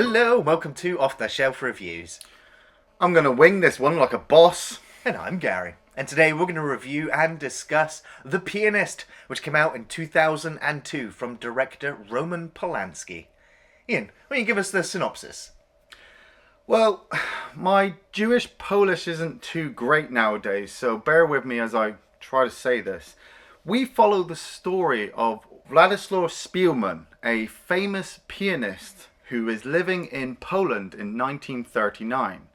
Hello, welcome to Off the Shelf Reviews. I'm going to wing this one like a boss. And I'm Gary. And today we're going to review and discuss The Pianist, which came out in 2002 from director Roman Polanski. Iain, why don't you give us the synopsis? Well, my Jewish Polish isn't too great nowadays, so bear with me as I try to say this. We follow the story of Władysław Spielman, a famous pianist who is living in Poland in 1939.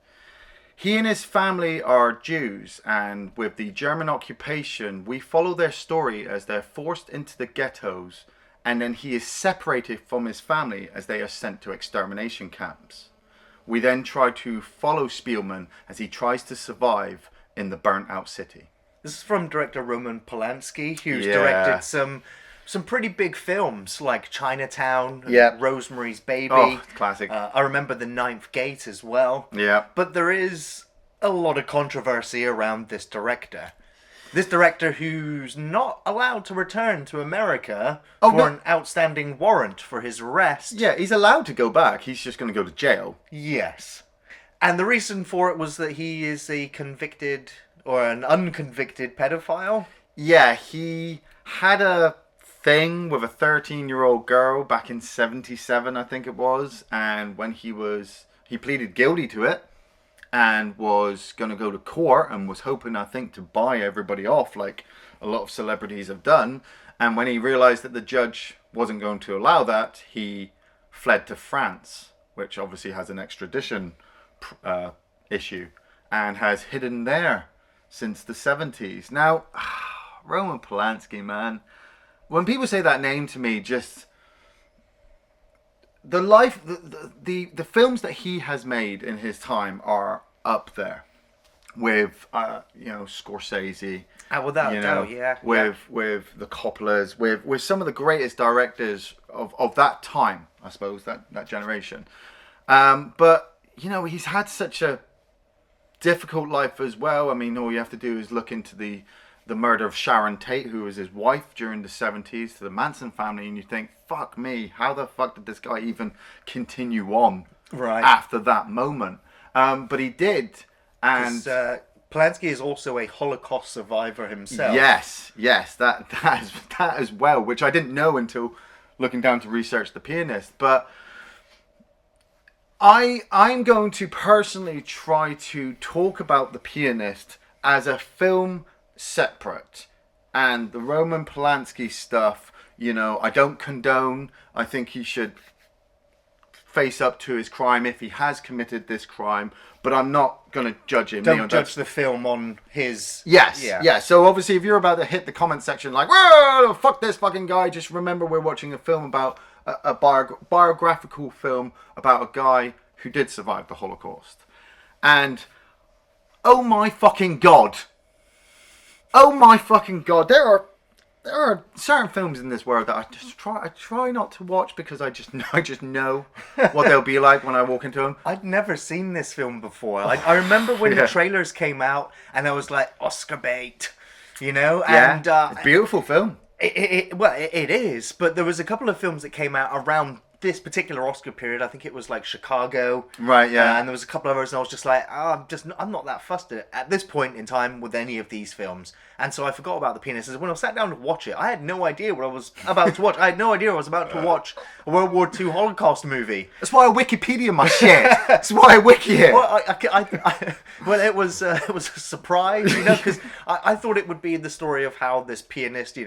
He and his family are Jews, and with the German occupation, we follow their story as they're forced into the ghettos, and then he is separated from his family as they are sent to extermination camps. We then try to follow Spielman as he tries to survive in the burnt out city. This is from director Roman Polanski, who's Yeah. directed some pretty big films like Chinatown, Yeah. Rosemary's Baby. Oh, classic. I remember The Ninth Gate as well. Yeah. But there is a lot of controversy around this director. This director who's not allowed to return to America for an outstanding warrant for his arrest. Yeah, he's allowed to go back. He's just going to go to jail. Yes. And the reason for it was that he is a convicted or an unconvicted pedophile. Yeah, he had a thing with a 13-year-old girl back in 77, I think it was, and when he pleaded guilty to it and was going to go to court and was hoping, I think, to buy everybody off like a lot of celebrities have done, and when he realized that the judge wasn't going to allow that, he fled to France, which obviously has an extradition issue, and has hidden there since the 70s. Now, Roman Polanski, man. When people say that name to me, just the films that he has made in his time are up there with Scorsese. Without a doubt, yeah. With the Coppolas, with some of the greatest directors of that time, I suppose, that generation. But he's had such a difficult life as well. I mean, all you have to do is look into the murder of Sharon Tate, who was his wife during the 70s, to the Manson family, and you think, fuck me, how the fuck did this guy even continue on after that moment? But he did. And Polanski is also a Holocaust survivor himself. Yes, that as well, which I didn't know until looking down to research The Pianist. But I'm going to personally try to talk about The Pianist as a film separate, and the Roman Polanski stuff, I don't condone. I think he should face up to his crime if he has committed this crime, but I'm not going to judge him. Don't judge the film on his... Yes, yeah. So obviously if you're about to hit the comment section like, whoa, fuck this fucking guy, just remember we're watching a film about a biographical film about a guy who did survive the Holocaust. And oh my fucking god, there are certain films in this world that I try not to watch because I just know what they'll be like when I walk into them. I'd never seen this film before. I remember when the trailers came out and I was like, Oscar bait, and it's a beautiful film. It is, but there was a couple of films that came out around this particular Oscar period. I think it was like Chicago, right? Yeah, and there was a couple of others, and I was just like, I'm not that fussed at this point in time with any of these films, and so I forgot about The Pianist. And when I sat down to watch it, I had no idea what I was about to watch. I had no idea I was about to watch a World War II Holocaust movie. That's why I Wikipedia my shit. That's why I wiki it. Well, well, it was a surprise, because I thought it would be the story of how this pianist,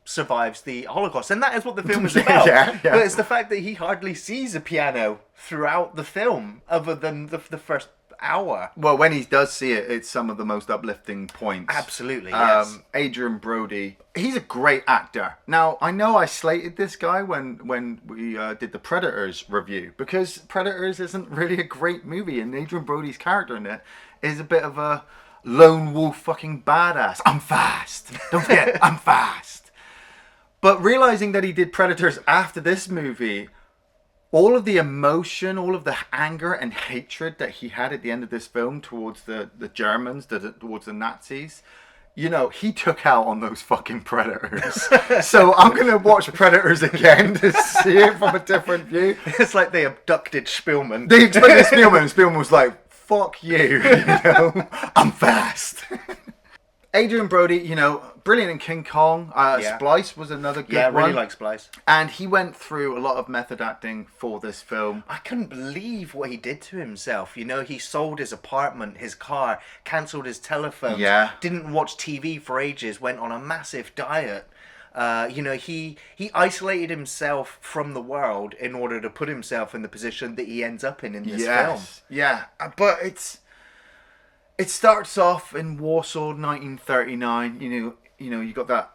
survives the Holocaust, and that is what the film is about. Yeah. But it's the fact that he hardly sees a piano throughout the film, other than the first hour. Well, when he does see it, it's some of the most uplifting points. Absolutely, yes. Adrien Brody, he's a great actor. Now, I know I slated this guy when we did the Predators review, because Predators isn't really a great movie, and Adrien Brody's character in it is a bit of a lone wolf fucking badass. I'm fast. Don't forget, I'm fast. But realizing that he did Predators after this movie, all of the emotion, all of the anger and hatred that he had at the end of this film towards the Germans, towards the Nazis, you know, he took out on those fucking predators. So I'm going to watch Predators again to see it from a different view. It's like they abducted Spielman. They expected Spielman, and Spielman was like, fuck you, you know, I'm fast. Adrien Brody, you know, brilliant in King Kong. Splice was another good one. Yeah, I really like Splice. And he went through a lot of method acting for this film. I couldn't believe what he did to himself. You know, he sold his apartment, his car, cancelled his telephones, didn't watch TV for ages, went on a massive diet. You know, he isolated himself from the world in order to put himself in the position that he ends up in this film. Yeah, but it starts off in Warsaw, 1939. You know, you got that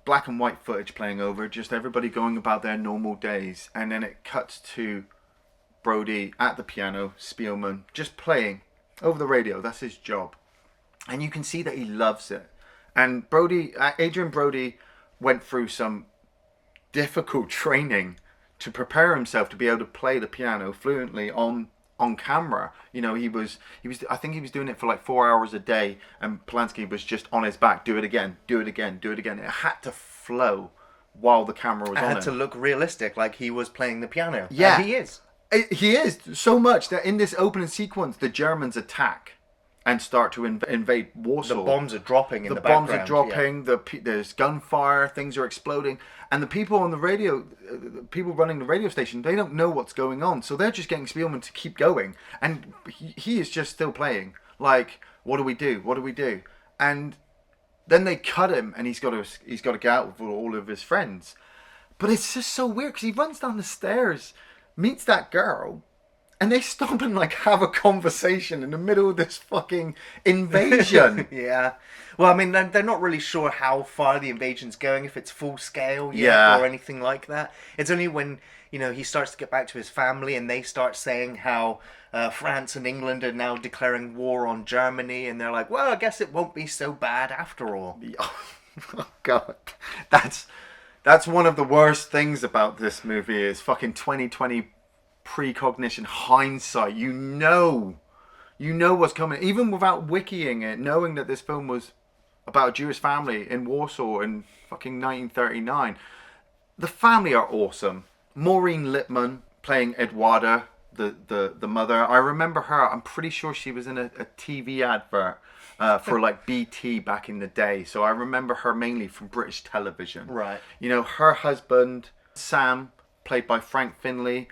black and white footage playing over, just everybody going about their normal days, and then it cuts to Brody at the piano, Spielman just playing over the radio. That's his job, and you can see that he loves it. And Adrien Brody went through some difficult training to prepare himself to be able to play the piano fluently on camera. You know, he was I think he was doing it for like 4 hours a day, and Polanski was just on his back, do it again. It had to flow while the camera was on. It had to look realistic, like he was playing the piano. Yeah, and he is. He is so much that in this opening sequence, the Germans attack and start to invade Warsaw. The bombs are dropping in the background. The bombs are dropping. Yeah. There's gunfire. Things are exploding, and the people on the radio, people running the radio station, they don't know what's going on, so they're just getting Spielman to keep going, and he is just still playing. Like, what do we do? What do we do? And then they cut him, and he's got to get out with all of his friends. But it's just so weird because he runs down the stairs, meets that girl, and they stop and like have a conversation in the middle of this fucking invasion. Yeah. Well, I mean, they're not really sure how far the invasion's going, if it's full scale yet or anything like that. It's only when, you know, he starts to get back to his family and they start saying how France and England are now declaring war on Germany, and they're like, well, I guess it won't be so bad after all. Oh, God. That's one of the worst things about this movie is fucking 2020 precognition, hindsight. You know what's coming, even without wikiing it, knowing that this film was about a Jewish family in Warsaw in fucking 1939. The family are awesome. Maureen Lipman playing Eduarda, the mother. I remember her. I'm pretty sure she was in a TV advert for like BT back in the day. So I remember her mainly from British television. Right. You know, her husband, Sam, played by Frank Finlay.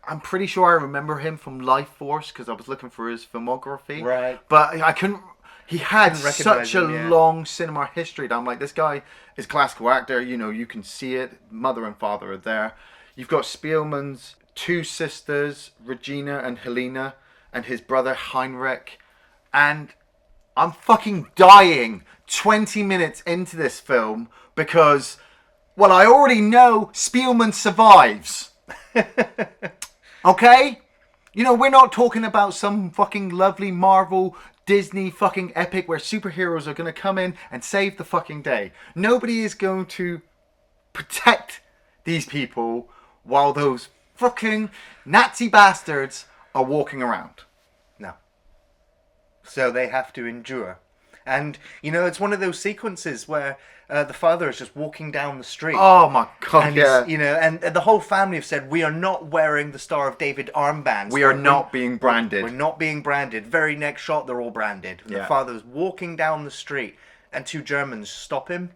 I'm pretty sure I remember him from Life Force because I was looking for his filmography. Right. But I couldn't. He had such a long cinema history that I'm like, this guy is a classical actor. You know, you can see it. Mother and father are there. You've got Spielman's two sisters, Regina and Helena, and his brother Heinrich. And I'm fucking dying 20 minutes into this film because, well, I already know Spielman survives. Okay? You know, we're not talking about some fucking lovely Marvel Disney fucking epic where superheroes are going to come in and save the fucking day. Nobody is going to protect these people while those fucking Nazi bastards are walking around. No. So they have to endure. And, you know, it's one of those sequences where the father is just walking down the street. Oh, my God, and yeah. You know, and the whole family have said, we are not wearing the Star of David armbands. We are not being branded. We're not being branded. Very next shot, they're all branded. And the father's walking down the street, and two Germans stop him,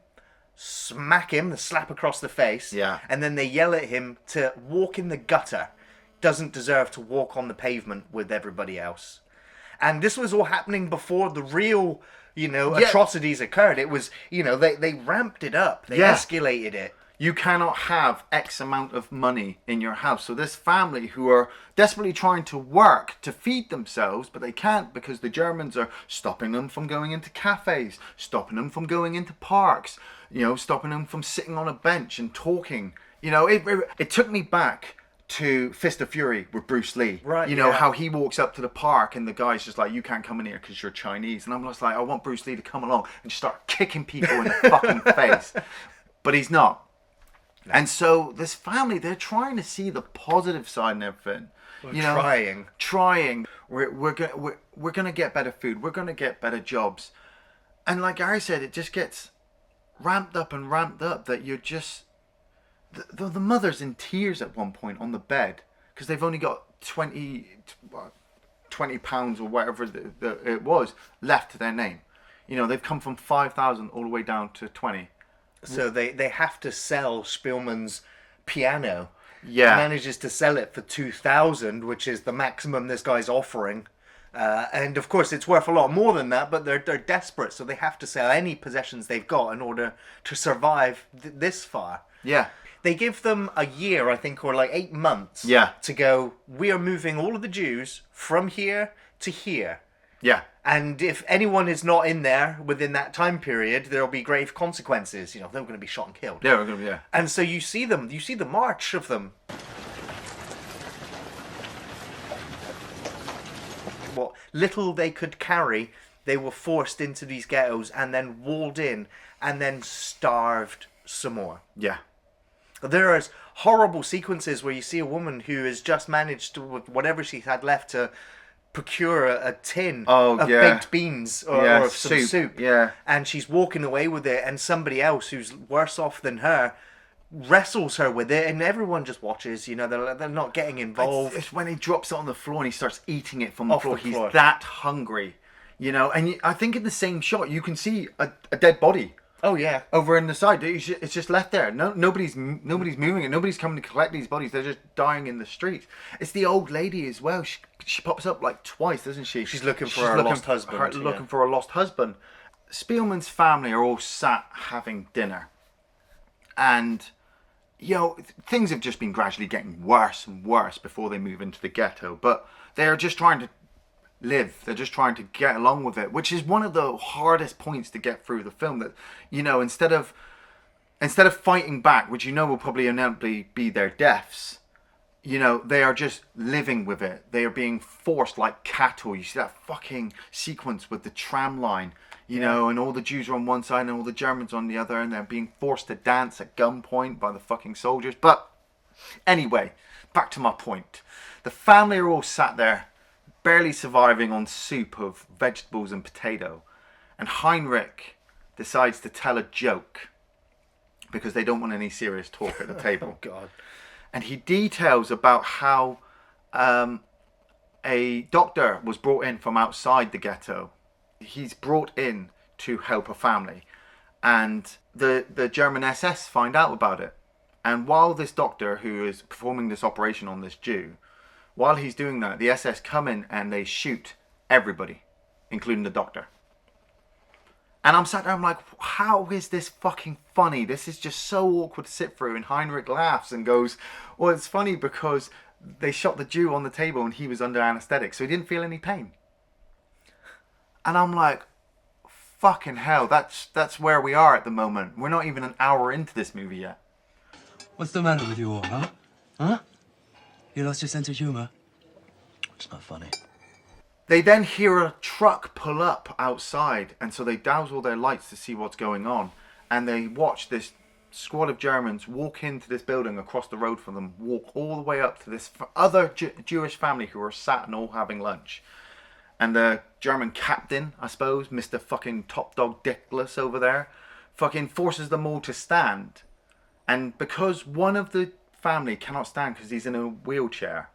smack him, the slap across the face, and then they yell at him to walk in the gutter. Doesn't deserve to walk on the pavement with everybody else. And this was all happening before the real, you know, atrocities occurred. It was, you know, they ramped it up. They escalated it. You cannot have X amount of money in your house. So this family who are desperately trying to work to feed themselves, but they can't because the Germans are stopping them from going into cafes, stopping them from going into parks, you know, stopping them from sitting on a bench and talking. You know, it took me back to Fist of Fury with Bruce Lee. Right. You know, how he walks up to the park and the guy's just like, you can't come in here because you're Chinese. And I'm just like, I want Bruce Lee to come along and just start kicking people in the fucking face. But he's not. No. And so this family, they're trying to see the positive side and everything. Trying. We're gonna get better food. We're gonna get better jobs. And like Gary said, it just gets ramped up that you're just... The mother's in tears at one point on the bed because they've only got 20 pounds or whatever it was left to their name. You know, they've come from 5,000 all the way down to 20. So they have to sell Spielman's piano. Yeah. Manages to sell it for 2,000, which is the maximum this guy's offering. And of course, it's worth a lot more than that, but they're desperate, so they have to sell any possessions they've got in order to survive this far. Yeah. They give them a year, I think, or like 8 months. Yeah. To go, we are moving all of the Jews from here to here. Yeah. And if anyone is not in there within that time period, there'll be grave consequences. You know, they're going to be shot and killed. Yeah, we're going to be, yeah. And so you see the march of them. What little they could carry, they were forced into these ghettos and then walled in and then starved some more. Yeah. There are horrible sequences where you see a woman who has just managed to, with whatever she had left, to procure a tin of baked beans or some soup. Yeah. And she's walking away with it, and somebody else who's worse off than her wrestles her with it, and everyone just watches. You know, they're not getting involved. It's when he drops it on the floor and he starts eating it from the floor. He's floor. that hungry, you know. And I think in the same shot you can see a dead body. Oh yeah, over in the side. It's just left there. Nobody's moving it. Nobody's coming to collect these bodies. They're just dying in the street. It's the old lady as well. She pops up like twice, doesn't she? She's looking for her lost husband. Looking for a lost husband. Spielman's family are all sat having dinner, and you know things have just been gradually getting worse and worse before they move into the ghetto. But they're just trying to live. They're just trying to get along with it, which is one of the hardest points to get through the film. That, you know, instead of fighting back, which you know will probably inevitably be their deaths, you know, they are just living with it. They are being forced like cattle. You see that fucking sequence with the tram line, you know, and all the Jews are on one side and all the Germans on the other, and they're being forced to dance at gunpoint by the fucking soldiers. But anyway, back to my point. The family are all sat there barely surviving on soup of vegetables and potato. And Heinrich decides to tell a joke because they don't want any serious talk at the table. Oh, God. And he details about how a doctor was brought in from outside the ghetto. He's brought in to help a family. And the German SS find out about it. And while this doctor, who is performing this operation on this Jew, while he's doing that, the SS come in and they shoot everybody, including the doctor. And I'm sat there, I'm like, how is this fucking funny? This is just so awkward to sit through. And Heinrich laughs and goes, well, it's funny because they shot the Jew on the table and he was under anesthetic, so he didn't feel any pain. And I'm like, fucking hell, that's where we are at the moment. We're not even an hour into this movie yet. What's the matter with you all, huh? Huh? You lost your sense of humor? It's not funny. They then hear a truck pull up outside, and so they douse all their lights to see what's going on. And they watch this squad of Germans walk into this building across the road from them, walk all the way up to this other Jewish family who are sat and all having lunch. And the German captain, I suppose, Mr. fucking Top Dog Dickless over there, fucking forces them all to stand. And because one of the family cannot stand because he's in a wheelchair,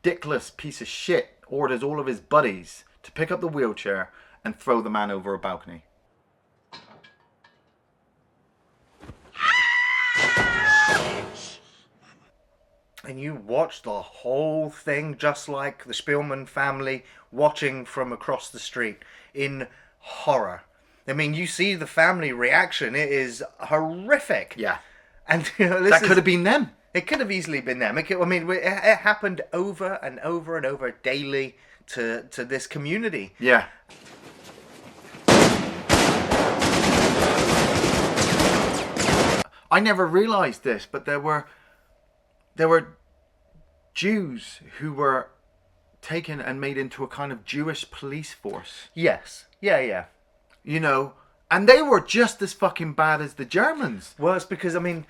Dickless piece of shit orders all of his buddies to pick up the wheelchair and throw the man over a balcony. And you watch the whole thing just like the Spielman family watching from across the street in horror. I mean, you see the family reaction. It is horrific. Yeah. And you know, That could have been them. It could have easily been them. It happened over and over and over daily to this community. Yeah. I never realised this, but there were Jews who were taken and made into a kind of Jewish police force. Yes. Yeah. You know, And they were just as fucking bad as the Germans. Well, it's because, I mean,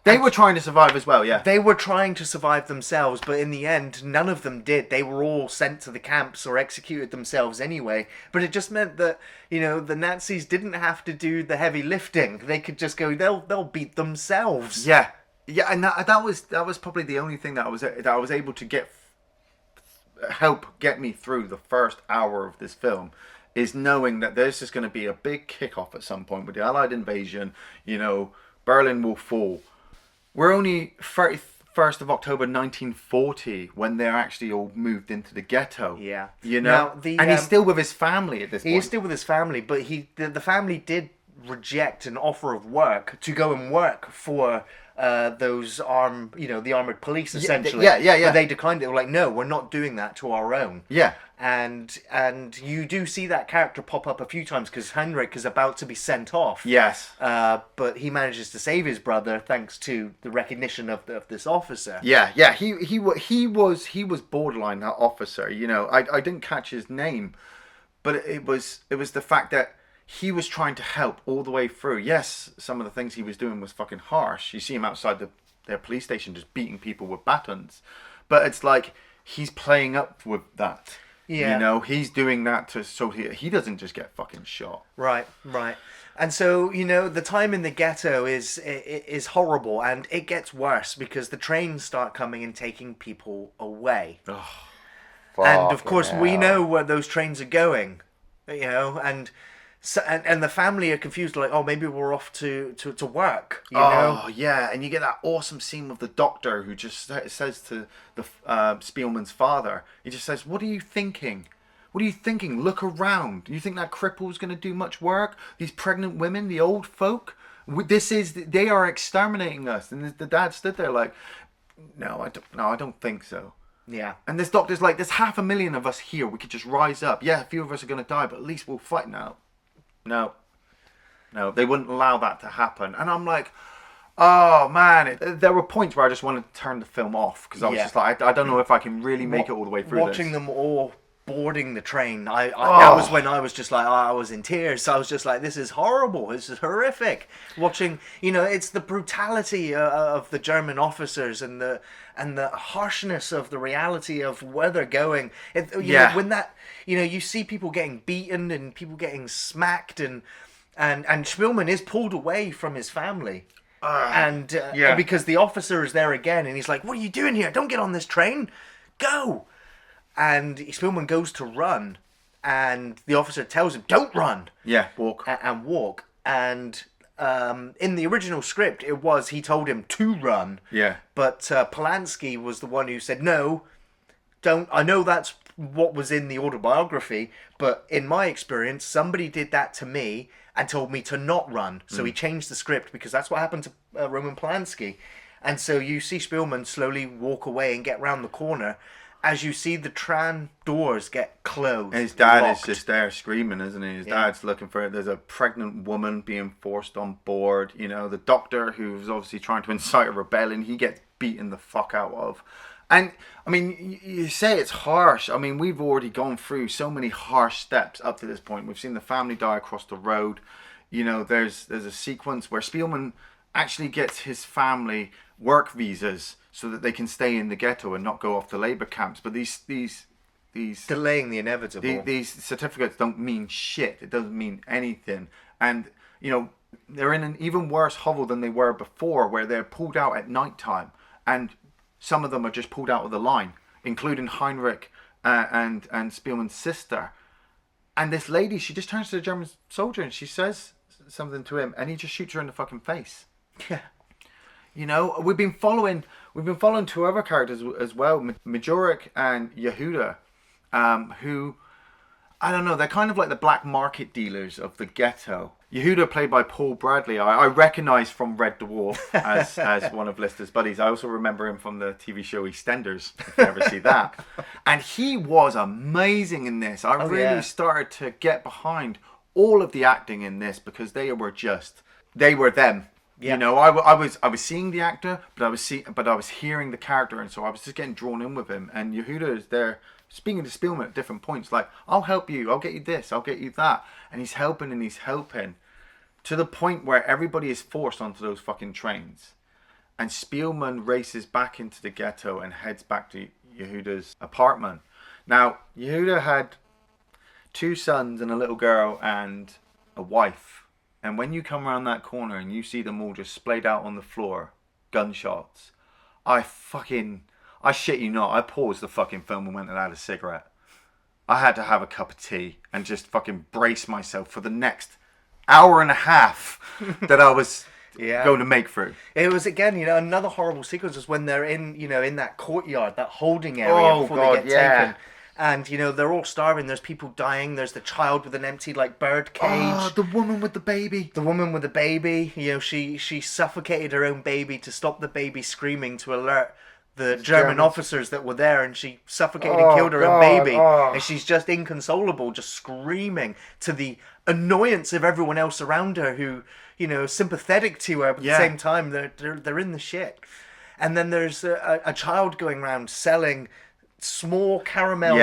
They were trying to survive as well, yeah. they were trying to survive themselves, but in the end, none of them did. They were all sent to the camps or executed themselves anyway. But it just meant that, you know, the Nazis didn't have to do the heavy lifting. They could just go, they'll beat themselves. Yeah. Yeah, and that was probably the only thing that I was able to help get me through the first hour of this film, is knowing that there's just going to be a big kickoff at some point with the Allied invasion. You know, Berlin will fall. We're only 31st of October 1940 when they're actually all moved into the ghetto. Yeah. You know, Now, and he's still with his family at this point. He is still with his family, but the family did reject an offer of work to go and work for the armored police, essentially. Yeah. But they declined it. They were like, no, we're not doing that to our own. Yeah. And you do see that character pop up a few times because Heinrich is about to be sent off. Yes. But he manages to save his brother thanks to the recognition of this officer. Yeah. He was borderline that officer. You know, I didn't catch his name, but it was the fact that he was trying to help all the way through. Yes, some of the things he was doing was fucking harsh. You see him outside their police station just beating people with batons. But it's like he's playing up with that. Yeah. You know, he's doing that so he doesn't just get fucking shot. Right. And so, you know, the time in the ghetto is horrible, and it gets worse because the trains start coming and taking people away. And of course, we know where those trains are going, you know, and the family are confused, like, oh, maybe we're off to work, you know? Oh, yeah, and you get that awesome scene with the doctor who just says to the Spielman's father, he just says, what are you thinking? What are you thinking? Look around. Do you think that cripple's going to do much work? These pregnant women, the old folk? They are exterminating us. And the dad stood there like, no, I don't think so. Yeah. And this doctor's like, there's 500,000 of us here. We could just rise up. Yeah, a few of us are going to die, but at least we'll fight now. No, they wouldn't allow that to happen. And I'm like, oh man, there were points where I just wanted to turn the film off because I was just like, I don't know if I can really make it all the way through Watching this. them all boarding the train, that was when I was just like, I was in tears. I was just like, this is horrible. This is horrific. Watching, you know, it's the brutality of the German officers and the harshness of the reality of where they're going. You know, when that, you know, you see people getting beaten and people getting smacked, and Spielman is pulled away from his family. Because the officer is there again, and he's like, what are you doing here? Don't get on this train. Go. And Spielman goes to run, and the officer tells him, don't run. Yeah, walk. And walk. And in the original script, he told him to run. Yeah. But Polanski was the one who said, no, don't. I know that's what was in the autobiography, but in my experience, somebody did that to me and told me to not run. So he changed the script because that's what happened to Roman Polanski. And so you see Spielman slowly walk away and get round the corner as you see the tram doors get closed. And his dad locked. is just there screaming, isn't he? His dad's looking for it. There's a pregnant woman being forced on board. You know, the doctor, who's obviously trying to incite a rebellion, he gets beaten the fuck out of. And, I mean, you say it's harsh. I mean, we've already gone through so many harsh steps up to this point. We've seen the family die across the road. You know, there's a sequence where Spielman actually gets his family work visas so that they can stay in the ghetto and not go off to labor camps. But these delaying the inevitable. These certificates don't mean shit. It doesn't mean anything. And, you know, they're in an even worse hovel than they were before, where they're pulled out at night time. And some of them are just pulled out of the line, including Heinrich and Spielman's sister. And this lady, she just turns to the German soldier and she says something to him, and he just shoots her in the fucking face. Yeah. You know, we've been following two other characters as well, Majorek and Yehuda, who, I don't know, they're kind of like the black market dealers of the ghetto. Yehuda, played by Paul Bradley, I recognise from Red Dwarf as one of Lister's buddies. I also remember him from the TV show EastEnders, if you ever see that. And he was amazing in this. I really started to get behind all of the acting in this because they were them. Yeah. You know, I was seeing the actor, but I was hearing the character, and so I was just getting drawn in with him. And Yehuda is there speaking to Spielman at different points, like, I'll help you, I'll get you this, I'll get you that. And he's helping to the point where everybody is forced onto those fucking trains. And Spielman races back into the ghetto and heads back to Yehuda's apartment. Now, Yehuda had 2 sons and a little girl and a wife. And when you come around that corner and you see them all just splayed out on the floor, gunshots, I shit you not, I paused the fucking film and went and had a cigarette. I had to have a cup of tea and just fucking brace myself for the next hour and a half that I was going to make through. It was, again, another horrible sequence was when they're in that courtyard, that holding area before they get taken. And, they're all starving. There's people dying. There's the child with an empty, bird cage. Oh, the woman with the baby. The woman with the baby. She suffocated her own baby to stop the baby screaming to alert the German officers that were there, and she suffocated and killed her own baby. And she's just inconsolable, just screaming to the annoyance of everyone else around her who, sympathetic to her, but at the same time, they're in the shit. And then there's a child going around selling small caramel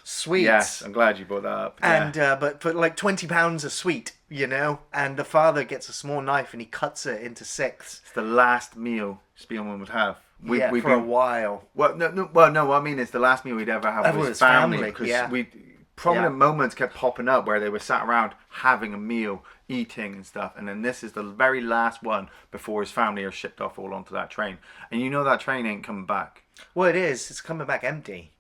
sweets. Yes, I'm glad you brought that up. And but £20 a sweet, and the father gets a small knife and he cuts it into 6. It's the last meal Spielman would have. For a while. Well, no. What I mean is the last meal we'd ever have with his family, because prominent moments kept popping up where they were sat around having a meal, eating and stuff, and then this is the very last one before his family are shipped off all onto that train, and that train ain't coming back. Well, it is. It's coming back empty.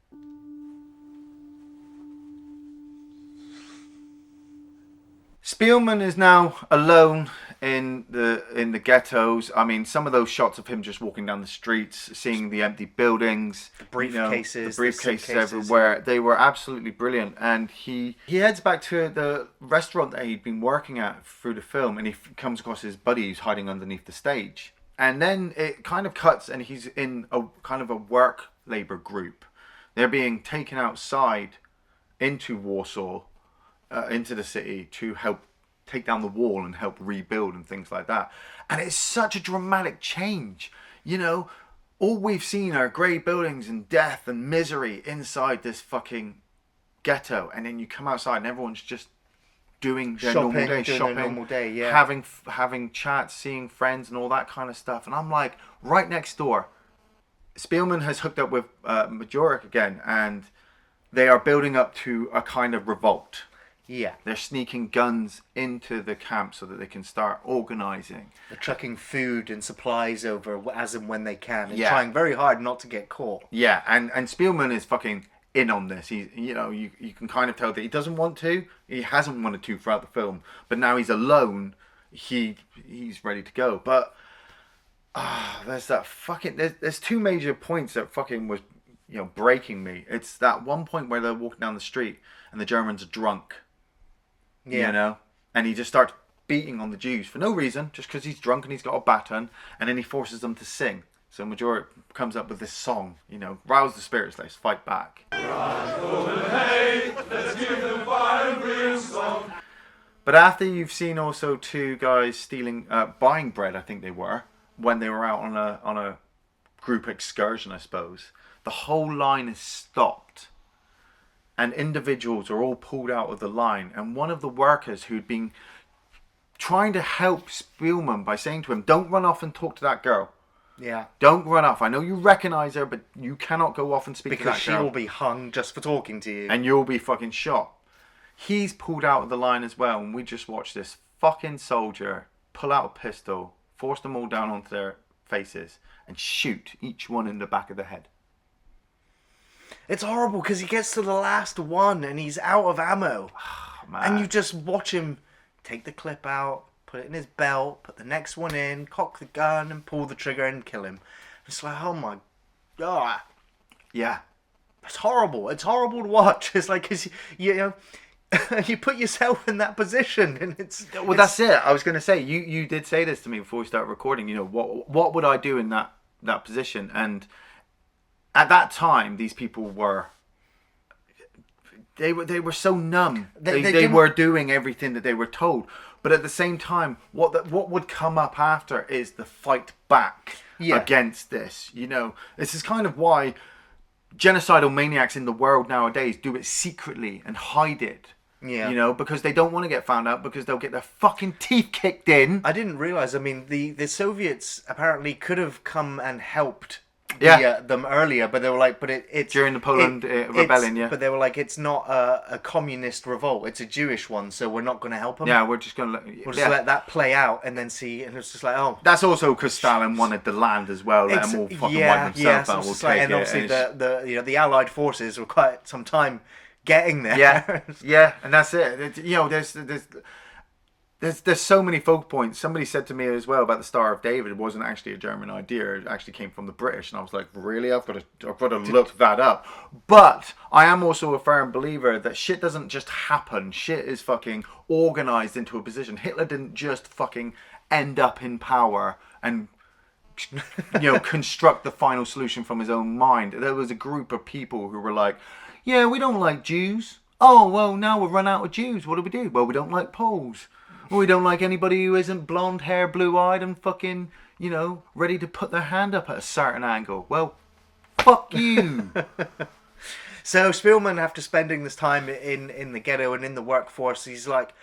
Spielman is now alone in the ghettos. I mean, some of those shots of him just walking down the streets, seeing the empty buildings, the briefcases, the briefcases everywhere. They were absolutely brilliant. And he heads back to the restaurant that he'd been working at through the film, and he comes across his buddy who's hiding underneath the stage. And then it kind of cuts, and he's in a kind of a work labor group. They're being taken outside into Warsaw, into the city, to help take down the wall and help rebuild and things like that. And it's such a dramatic change. All we've seen are grey buildings and death and misery inside this fucking ghetto. And then you come outside and everyone's just doing their normal day, having chats, seeing friends and all that kind of stuff. And I'm like, right next door, Spielman has hooked up with Majorek again, and they are building up to a kind of revolt. Yeah. They're sneaking guns into the camp so that they can start organising. They're trucking food and supplies over as and when they can, and trying very hard not to get caught. Yeah, and Spielman is fucking in on this. He's, you can kind of tell that he doesn't want to. He hasn't wanted to throughout the film, but now he's alone. He's ready to go. But there's that fucking there's 2 major points that fucking was breaking me. It's that one point where they're walking down the street and the Germans are drunk. Yeah. And he just starts beating on the Jews for no reason, just because he's drunk and he's got a baton, and then he forces them to sing. So Majorek comes up with this song, rouse the spirits, let's fight back. But after you've seen also 2 guys buying bread, I think they were, when they were out on a group excursion, I suppose, the whole line is stopped. And individuals are all pulled out of the line. And one of the workers who'd been trying to help Spielman by saying to him, don't run off and talk to that girl. Yeah. Don't run off. I know you recognise her, but you cannot go off and speak to that girl. Because she will be hung just for talking to you. And you'll be fucking shot. He's pulled out of the line as well. And we just watched this fucking soldier pull out a pistol, force them all down onto their faces, and shoot each one in the back of the head. It's horrible because he gets to the last one and he's out of ammo. Oh, man. And you just watch him take the clip out, put it in his belt, put the next one in, cock the gun and pull the trigger and kill him. It's like, oh my God. Yeah. It's horrible. It's horrible to watch. It's like, cause you put yourself in that position and it's... Well, that's it. I was going to say, you did say this to me before we started recording, what would I do in that position? And at that time, these people were they were so numb. They were doing everything that they were told. But at the same time, what would come up after is the fight back against this. This is kind of why genocidal maniacs in the world nowadays do it secretly and hide it. Yeah. You know, because they don't want to get found out because they'll get their fucking teeth kicked in. I didn't realize. I mean, the Soviets apparently could have come and helped them earlier, but they were like, it's during the Poland rebellion. Yeah, but they were like, it's not a communist revolt; it's a Jewish one, so we're not going to help them. Yeah, we're just going to let that play out and then see. And it's just like, oh, that's also because Stalin wanted the land as well. Let them all fucking wipe themselves out. We'll take and obviously the Allied forces were quite some time getting there. Yeah, and that's it. You know, there's so many focal points. Somebody said to me as well about the Star of David. It wasn't actually a German idea. It actually came from the British, and I was like, really? I've got to look that up. But I am also a firm believer that shit doesn't just happen. Shit is fucking organized into a position. Hitler didn't just fucking end up in power and construct the final solution from his own mind. There was a group of people who were like, yeah, we don't like Jews. Oh, well, now we've run out of Jews. What do? Well, we don't like Poles. Well, we don't like anybody who isn't blonde hair, blue-eyed, and fucking, ready to put their hand up at a certain angle. Well, fuck you. So Spielman, after spending this time in the ghetto and in the workforce, he's like,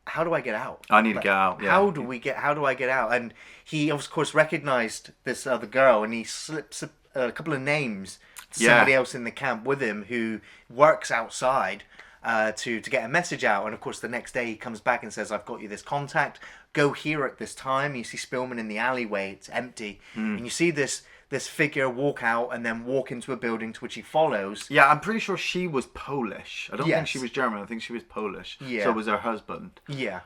how do I get out? I need to get out. Yeah. How do I get out? And he, of course, recognized this other girl, and he slips a couple of names. Somebody else in the camp with him who works outside to get a message out. And of course the next day he comes back and says, I've got you this contact, go here at this time. You see Spielman in the alleyway, it's empty, and you see this figure walk out and then walk into a building to which he follows. Yeah, I'm pretty sure she was Polish. I don't think she was German. I think she was Polish. So was her husband. Yeah,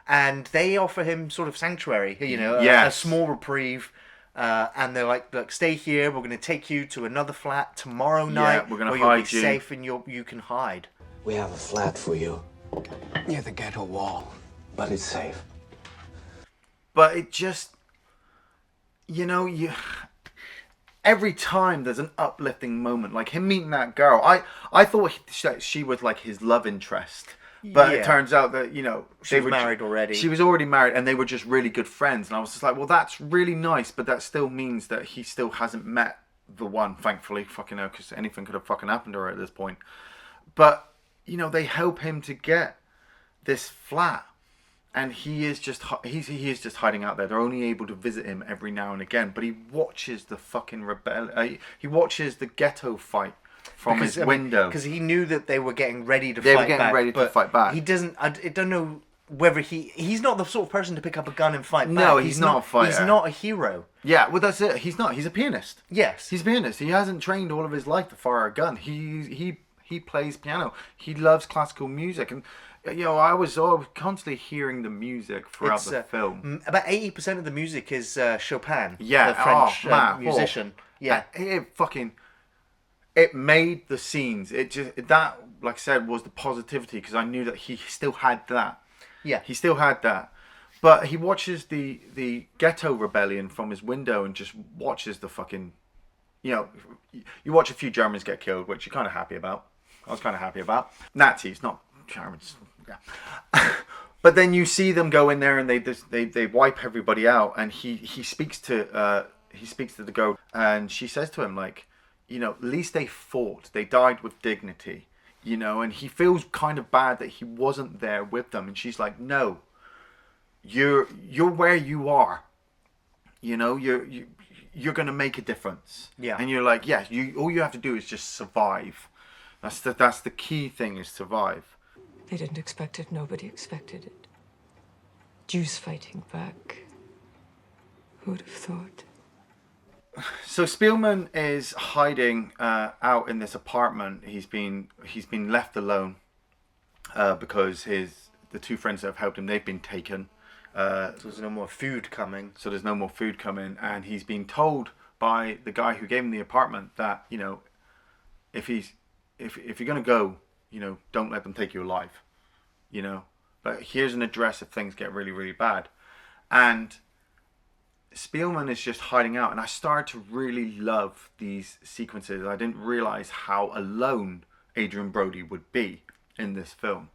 and they offer him sort of sanctuary, a small reprieve. And they're like, look, stay here. We're going to take you to another flat tomorrow night. We're going to where hide you'll be safe and you can hide. We have a flat for you near the ghetto wall, but it's safe. But it just, every time there's an uplifting moment, like him meeting that girl. I thought she was like his love interest. But it turns out that, she was married already. She was already married and they were just really good friends. And I was just like, well, that's really nice, but that still means that he still hasn't met the one, thankfully, fucking hell, because anything could have fucking happened to her at this point. But, they help him to get this flat. And he is just hiding out there. They're only able to visit him every now and again. But he watches the fucking he watches the ghetto fight from his window, because he knew that they were getting ready to fight back. He doesn't. I don't know whether he's not the sort of person to pick up a gun and fight back. No, he's not a fighter. He's not a hero. Yeah, well, that's it. He's not. He's a pianist. Yes, he's a pianist. He hasn't trained all of his life to fire a gun. He plays piano. He loves classical music, and I was constantly hearing the music throughout the film. About 80% of the music is Chopin. Yeah, the French musician. Yeah, it made the scenes. It just that, like I said, was the positivity, because I knew that he still had that. Yeah, he still had that. But he watches the ghetto rebellion from his window and just watches the fucking, you watch a few Germans get killed, which you're kind of happy about. I was kind of happy about. Nazis, not Germans. Yeah. But then you see them go in there and they wipe everybody out, and he speaks to the girl, and she says to him, like, at least they fought. They died with dignity, and he feels kind of bad that he wasn't there with them. And she's like, no, you're where you are. You're going to make a difference. Yeah. And you're like, yes, all you have to do is just survive. That's the key thing, is survive. They didn't expect it. Nobody expected it. Jews fighting back. Who would have thought? So Spielman is hiding out in this apartment. He's been left alone because the two friends that have helped him, they've been taken. So there's no more food coming. And he's been told by the guy who gave him the apartment that, if you're gonna go, don't let them take you alive. But here's an address if things get really, really bad. And Spielman is just hiding out, and I started to really love these sequences. I didn't realize how alone Adrien Brody would be in this film.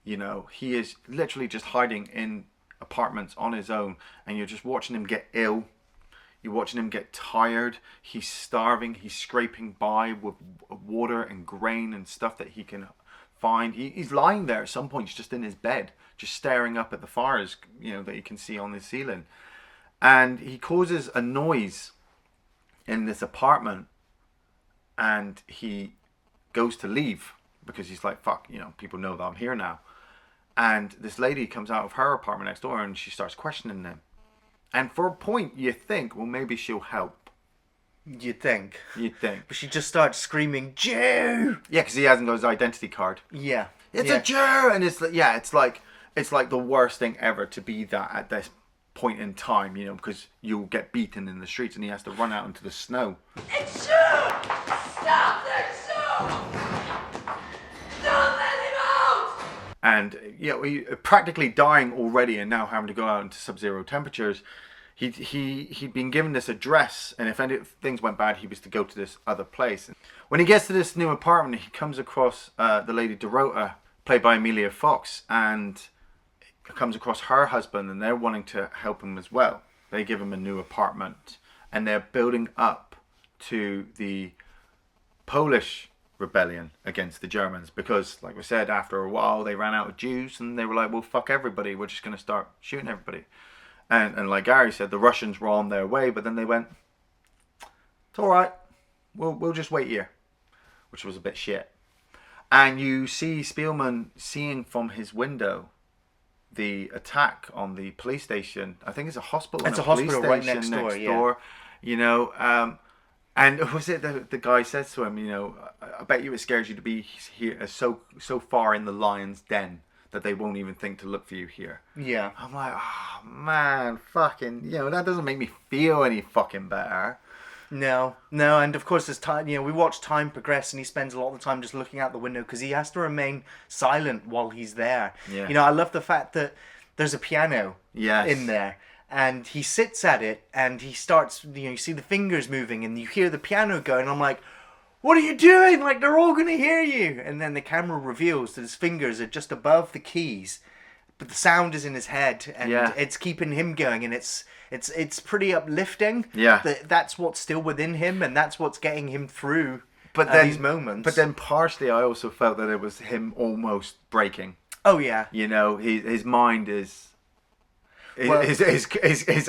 He is literally just hiding in apartments on his own, and you're just watching him get ill. You're watching him get tired. He's starving. He's scraping by with water and grain and stuff that he can find. He's lying there at some point. He's just in his bed, just staring up at the fires, that you can see on the ceiling. And he causes a noise in this apartment, and he goes to leave because he's like, fuck, people know that I'm here now. And this lady comes out of her apartment next door, and she starts questioning him. And for a point, you think, well, maybe she'll help. You'd think. But she just starts screaming, Jew! Yeah, because he hasn't got his identity card. Yeah. It's a Jew! And it's like the worst thing ever to be that at this point in time, because you'll get beaten in the streets, and he has to run out into the snow. It's Jew! Stop there, Jew! Don't let him out! And he practically dying already, and now having to go out into sub-zero temperatures. He'd been given this address, and if things went bad, he was to go to this other place. When he gets to this new apartment, he comes across the lady Dorota, played by Emilia Fox, and comes across her husband, and they're wanting to help him as well. They give him a new apartment, and they're building up to the Polish rebellion against the Germans, because, like we said, after a while they ran out of Jews, and they were like, well, fuck everybody, we're just going to start shooting everybody. And like Gary said, the Russians were on their way, but then they went, it's all right, we'll just wait here, which was a bit shit. And you see Spielman seeing from his window the attack on the police station. I think it's a hospital. It's a hospital right next door. And was it the guy says to him, I bet you it scares you to be here so far in the lion's den that they won't even think to look for you here. Yeah. I'm like, oh man, fucking, that doesn't make me feel any fucking better. No, and of course as time, we watch time progress, and he spends a lot of the time just looking out the window because he has to remain silent while he's there. Yeah. I love the fact that there's a piano in there, and he sits at it, and he starts, you see the fingers moving, and you hear the piano going, and I'm like, what are you doing? Like, they're all going to hear you. And then the camera reveals that his fingers are just above the keys, but the sound is in his head, and it's keeping him going, and it's pretty uplifting. Yeah. That's what's still within him, and that's what's getting him through these moments. But then partially I also felt that it was him almost breaking. Oh, yeah. His mind is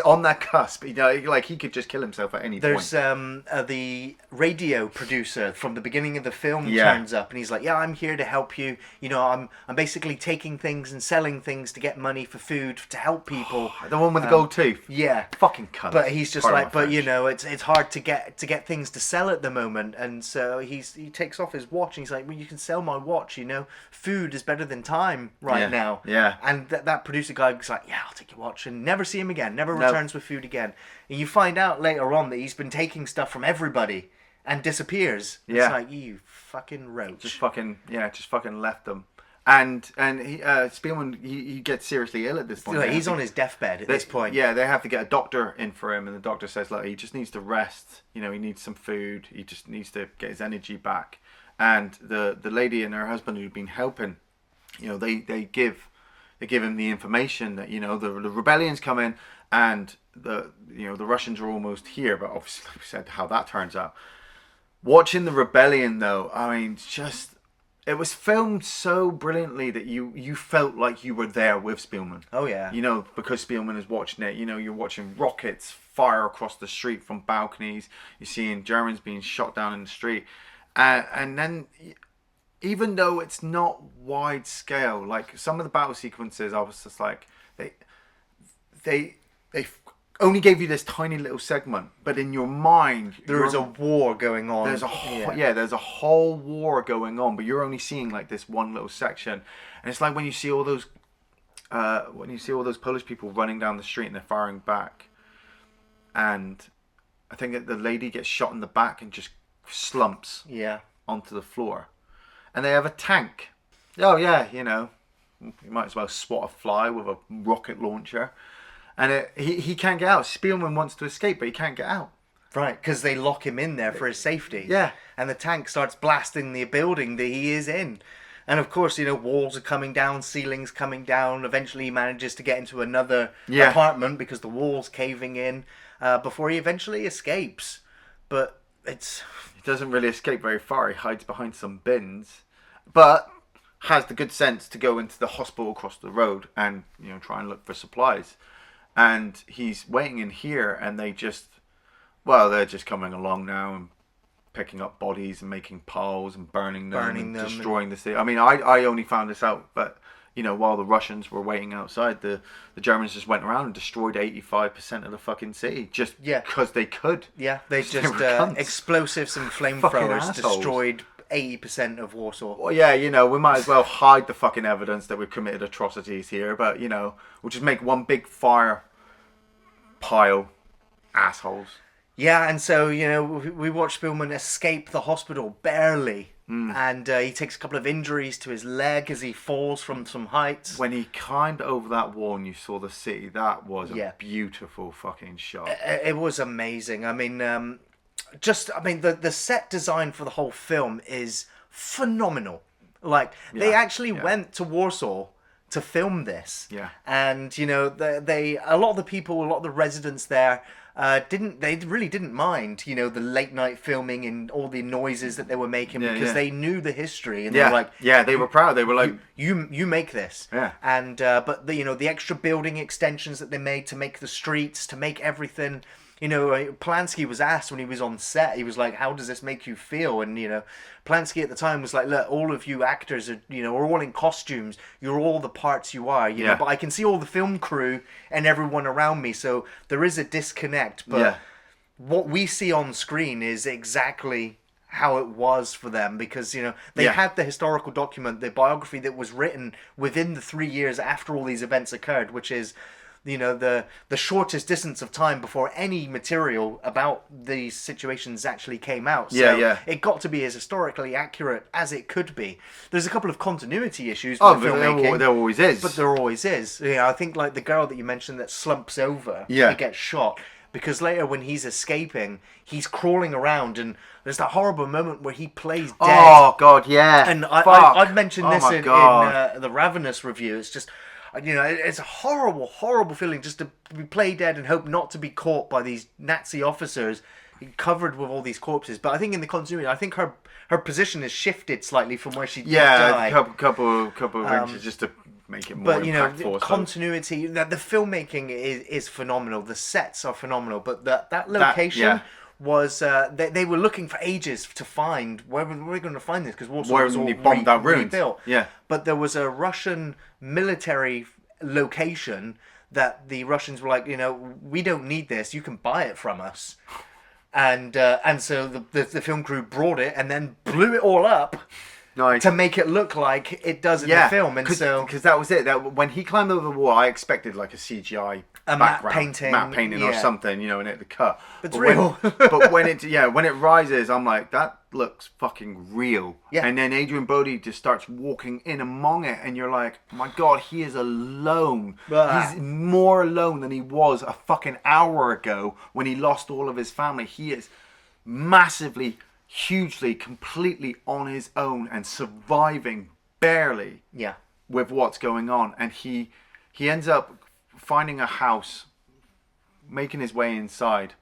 on that cusp. Like he could just kill himself at any point. There's the radio producer from the beginning of the film turns up, and he's like, "Yeah, I'm here to help you. I'm basically taking things and selling things to get money for food to help people." The one with the gold tooth. Yeah, fucking cunt. But he's just it's hard to get things to sell at the moment, and so he takes off his watch, and he's like, "Well, you can sell my watch. Food is better than time now." Yeah. And that producer guy was like, "Yeah, I'll take your watch." And never see him again, never returns with food again. And you find out later on that he's been taking stuff from everybody and disappears. Yeah. It's like, you fucking roach. Just fucking left them. And he, Spielman, he gets seriously ill at this point. He's on his deathbed at this point. Yeah, they have to get a doctor in for him, and the doctor says, look, he just needs to rest. He needs some food. He just needs to get his energy back. And the lady and her husband who've been helping, they give him the information that the rebellion's coming, and the Russians are almost here. But obviously, like we said, how that turns out. Watching the rebellion, though, I mean, it was filmed so brilliantly that you felt like you were there with Spielman. Oh yeah. Because Spielman is watching it. You're watching rockets fire across the street from balconies. You're seeing Germans being shot down in the street, and then. Even though it's not wide scale, like some of the battle sequences, I was just like, they only gave you this tiny little segment, but in your mind there is a war going on. There's a whole war going on, but you're only seeing like this one little section, and it's like when you see all those Polish people running down the street and they're firing back, and I think that the lady gets shot in the back and just slumps onto the floor. And they have a tank. Oh yeah, you might as well swat a fly with a rocket launcher. And he can't get out. Spielman wants to escape, but he can't get out. Right, because they lock him in there for his safety. Yeah. And the tank starts blasting the building that he is in. And of course, walls are coming down, ceilings coming down. Eventually he manages to get into another apartment because the wall's caving in. before he eventually escapes. But it's... He doesn't really escape very far. He hides behind some bins, but has the good sense to go into the hospital across the road and, you know, try and look for supplies. And he's waiting in here, and they're just coming along now and picking up bodies and making piles and burning them and destroying the city. I mean, I only found this out, but you know, while the Russians were waiting outside, the Germans just went around and destroyed 85% of the fucking city just because they could. Yeah, they just explosives and flamethrowers destroyed 80% of Warsaw. Well, yeah, you know, we might as well hide the fucking evidence that we've committed atrocities here, but you know, we'll just make one big fire pile. Assholes. Yeah, and so, you know, we watch Spielman escape the hospital barely. And he takes a couple of injuries to his leg as he falls from some heights. When he climbed over that wall and you saw the city, that was a beautiful fucking shot. It was amazing. I mean, the set design for the whole film is phenomenal. Like, they actually went to Warsaw to film this. Yeah. And, you know, a lot of the people, a lot of the residents there, they really didn't mind, you know, the late night filming and all the noises that they were making because they knew the history and they were like, they were proud. They were like, you make this. Yeah. And but the extra building extensions that they made to make the streets, to make everything. You know, Polanski was asked when he was on set, he was like, how does this make you feel? And, you know, Polanski at the time was like, look, all of you actors are, you know, are all in costumes. You're all the parts you are, you know, but I can see all the film crew and everyone around me. So there is a disconnect. But what we see on screen is exactly how it was for them because, you know, they had the historical document, the biography that was written within the 3 years after all these events occurred, which is, you know, the shortest distance of time before any material about these situations actually came out. So it got to be as historically accurate as it could be. There's a couple of continuity issues with the filmmaking. There always is. But there always is. You know, I think like the girl that you mentioned that slumps over and gets shot. Because later when he's escaping, he's crawling around and there's that horrible moment where he plays dead. Oh, God, yeah. And I'd mentioned this in the Ravenous review. It's just... You know, it's a horrible, horrible feeling just to be play dead and hope not to be caught by these Nazi officers covered with all these corpses. But I think in the continuity, I think her position has shifted slightly from where she died. A couple of inches just to make it more impactful. But, you know, the continuity, the filmmaking is phenomenal. The sets are phenomenal. But that location... was they were looking for ages to find where were we going to find this because Warsaw was all rebuilt. Yeah, but there was a Russian military location that the Russians were like, you know, we don't need this. You can buy it from us, and so the film crew brought it and then blew it all up. To make it look like it does in the film, and because that was it. That when he climbed over the wall, I expected like a CGI matte painting or something, you know, and it the cut. It's real. But when it rises, I'm like, that looks fucking real. Yeah. And then Adrien Brody just starts walking in among it, and you're like, oh my God, he is alone. He's more alone than he was a fucking hour ago when he lost all of his family. He is massively, hugely, completely on his own and surviving barely with what's going on. And he ends up finding a house, making his way inside,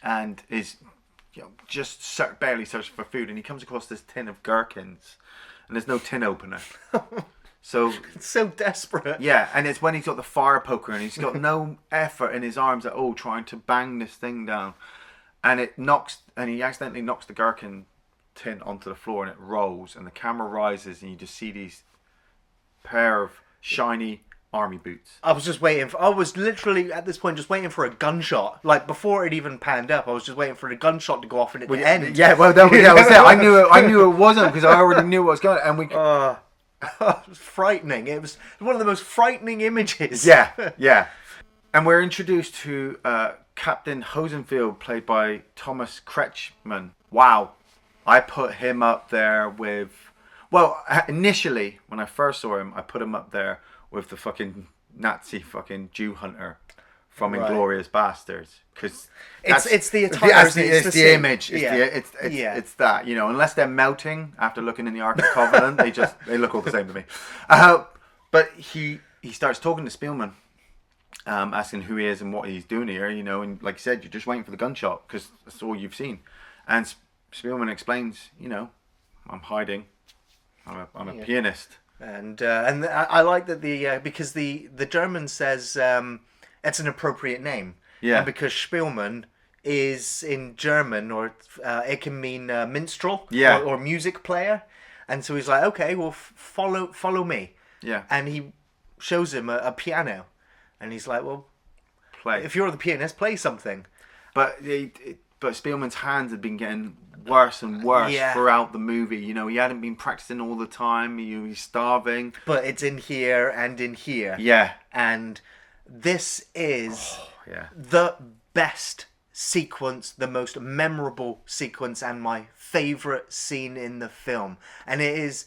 and is, you know, just barely searching for food. And he comes across this tin of gherkins, and there's no tin opener. So it's so desperate. Yeah, and it's when he's got the fire poker and he's got no effort in his arms at all trying to bang this thing down. And he accidentally knocks the gherkin tin onto the floor and it rolls and the camera rises and you just see these pair of shiny army boots. I was literally at this point just waiting for a gunshot. Like before it even panned up, I was just waiting for the gunshot to go off and it to end. Yeah, well that was it. I knew it wasn't because I already knew what was going on. And it was frightening. It was one of the most frightening images. Yeah. And we're introduced to Captain Hosenfield, played by Thomas Kretschmann. Wow. I put him up there with... Well, initially, when I first saw him, I put him up there with the fucking Nazi fucking Jew hunter from Inglourious Bastards. Because it's the attire. It's the image. It's that, you know, unless they're melting after looking in the Ark of the Covenant, they look all the same to me. But he starts talking to Spielman. asking who he is and what he's doing here, you know, and like you said, you're just waiting for the gunshot because that's all you've seen. And Spielman explains, you know, I'm hiding. I'm a pianist. And I like that because the German says it's an appropriate name. Yeah. And because Spielman is in German, or it can mean minstrel, Yeah. or music player, and so he's like, okay, well, follow me. Yeah. And he shows him a piano, and he's like, well, Play. if you're the pianist, play something. But Spielman's hands had been getting worse and worse throughout the movie. You know, he hadn't been practicing all the time. He's starving. But it's in here and in here. Yeah. And this is Yeah. the best sequence, the most memorable sequence, and my favourite scene in the film. And it is...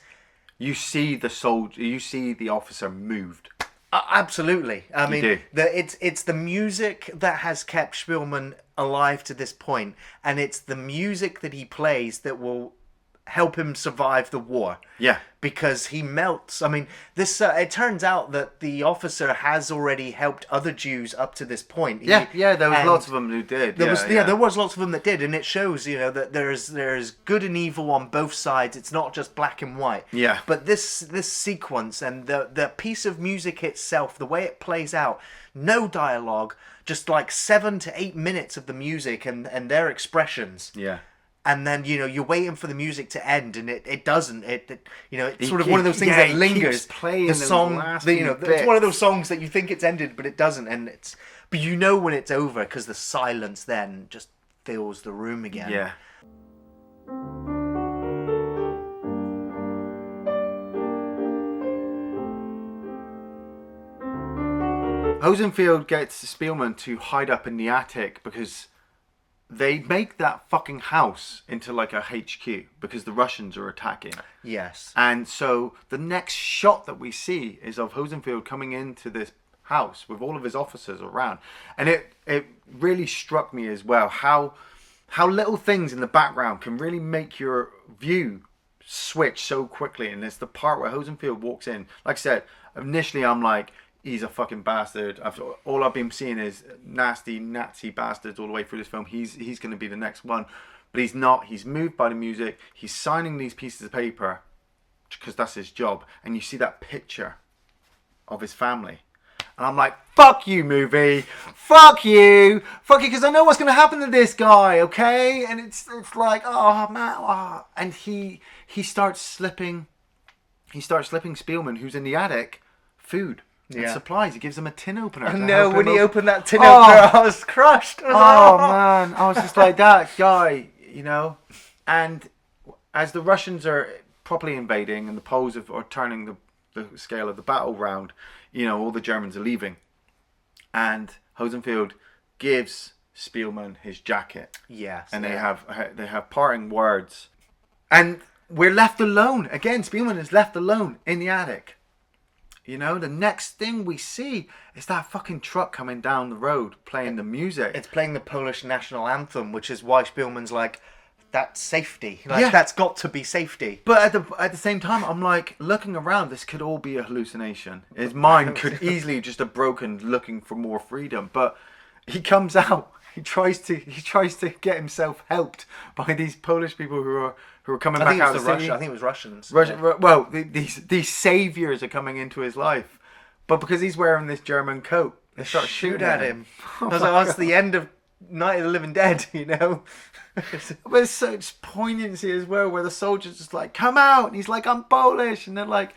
You see the soldier, you see the officer moved. Absolutely. I mean, do. it's the music that has kept Spielman alive to this point, and it's the music that he plays that will help him survive the war. Yeah. Because he melts. I mean, this it turns out that the officer has already helped other Jews up to this point. There was lots of them who did. There was lots of them that did, and it shows, you know, that there's good and evil on both sides. It's not just black and white. Yeah. But this sequence and the piece of music itself, the way it plays out, no dialogue, just like 7 to 8 minutes of the music and their expressions. Yeah. And then, you know, you're waiting for the music to end, and it doesn't. It you know, it's sort of one of those things that lingers. Playing the song, you know, it's one of those bits. songs that you think it's ended, but it doesn't, but you know when it's over because the silence then just fills the room again. Yeah. Hosenfield gets Spielman to hide up in the attic because they make that fucking house into like a HQ because the Russians are attacking. Yes. And so the next shot that we see is of Hosenfield coming into this house with all of his officers around. And it really struck me as well how little things in the background can really make your view switch so quickly. And it's the part where Hosenfield walks in. Like I said, initially I'm like, he's a fucking bastard. All I've been seeing is nasty Nazi bastards all the way through this film. He's going to be the next one. But he's not. He's moved by the music. He's signing these pieces of paper because that's his job. And you see that picture of his family. And I'm like, fuck you, movie. Fuck you. Fuck you, because I know what's going to happen to this guy, okay? And it's like, oh, man. Oh. And he starts slipping. He starts slipping Spielman, who's in the attic, food. And supplies. He gives him a tin opener. No, when he opened that tin opener, I was crushed. I was man, I was just like, that guy, you know. And as the Russians are properly invading and the Poles are turning the scale of the battle round, you know, all the Germans are leaving. And Hosenfield gives Spielman his jacket. Yes. And they have parting words. And we're left alone. Again, Spielman is left alone in the attic. You know, the next thing we see is that fucking truck coming down the road playing the music. It's playing the Polish national anthem, which is why Spielman's like, that's safety. Like, that's got to be safety. But at the same time, I'm like, looking around, this could all be a hallucination. His mind could easily just have broken looking for more freedom. But he comes out. He tries to get himself helped by these Polish people who are coming back out of the city. I think it was Russians. Well, these saviors are coming into his life, but because he's wearing this German coat, they start shooting at him. I was like, that's the end of Night of the Living Dead, you know. But there's such poignancy as well, where the soldiers just like, come out, and he's like, I'm Polish, and they're like,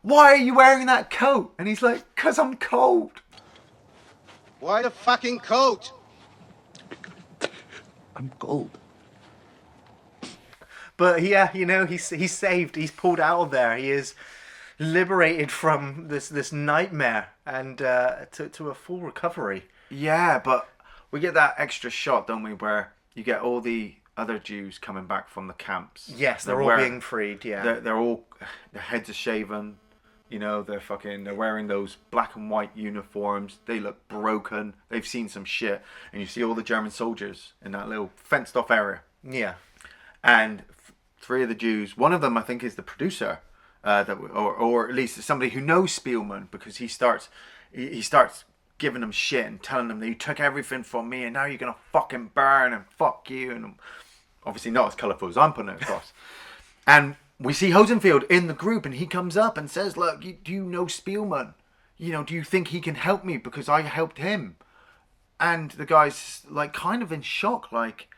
why are you wearing that coat? And he's like, 'cause I'm cold. Why the fucking coat? I'm cold. But yeah, you know, he's saved. He's pulled out of there. He is liberated from this nightmare and to a full recovery. Yeah, but we get that extra shot, don't we, where you get all the other Jews coming back from the camps. Yes, they're all being freed. Yeah, they're all, their heads are shaven. You know, they're wearing those black and white uniforms. They look broken. They've seen some shit. And you see all the German soldiers in that little fenced off area. Yeah. And three of the Jews, one of them I think is the producer, or at least somebody who knows Spielman, because he starts giving them shit and telling them that you took everything from me and now you're gonna fucking burn and fuck you, and obviously not as colourful as I'm putting it across. And we see Hosenfield in the group, and he comes up and says, look, do you know Spielman? You know, do you think he can help me because I helped him? And the guy's like kind of in shock, like,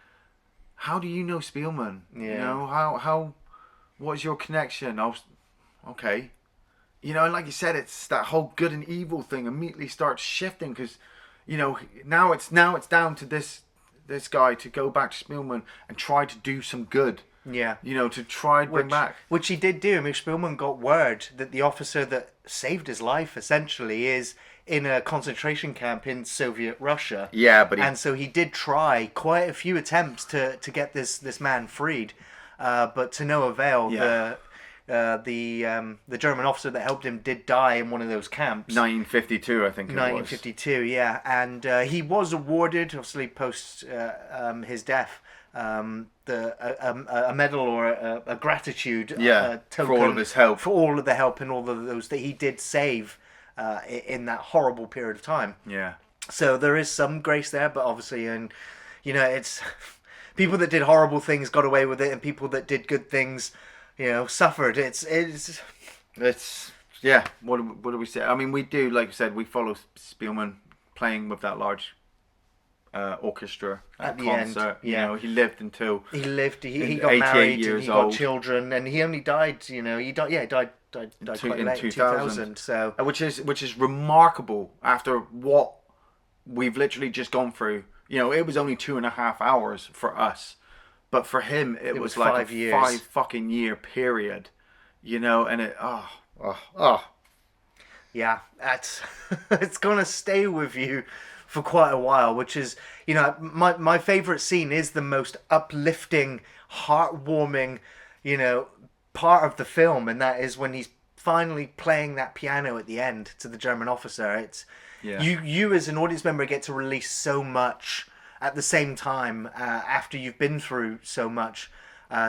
how do you know Spielman? Yeah. You know, how what's your connection? Okay. You know, and like you said, it's that whole good and evil thing immediately starts shifting, because, you know, now it's down to this guy to go back to Spielman and try to do some good. Yeah. You know, to try and bring back. Which he did do. I mean, Spielman got word that the officer that saved his life, essentially, is in a concentration camp in Soviet Russia. Yeah, but and so he did try quite a few attempts to get this man freed, but to no avail. Yeah. The German officer that helped him did die in one of those camps. 1952, I think it was. 1952, yeah. And he was awarded, obviously post his death, a medal or a gratitude token for all of his help. For all of the help and all of those that he did save in that horrible period of time. Yeah. So there is some grace there, but obviously, and you know, it's people that did horrible things got away with it, and people that did good things, you know, suffered. It's yeah. What do we say? I mean, we do, like you said, we follow Spielman playing with that large orchestra at the concert. end. Yeah. You know, he lived until he got 88 married, years and he got old. children, and he only died. You know, he died quite in late, 2000. So which is remarkable after what we've literally just gone through. You know, it was only 2.5 hours for us, but for him it was like 5 a years. 5 fucking year period. You know, and it yeah, that's it's gonna stay with you for quite a while. Which is, you know, my favorite scene is the most uplifting, heartwarming, you know, part of the film, and that is when he's finally playing that piano at the end to the German officer. It's you as an audience member get to release so much at the same time after you've been through so much.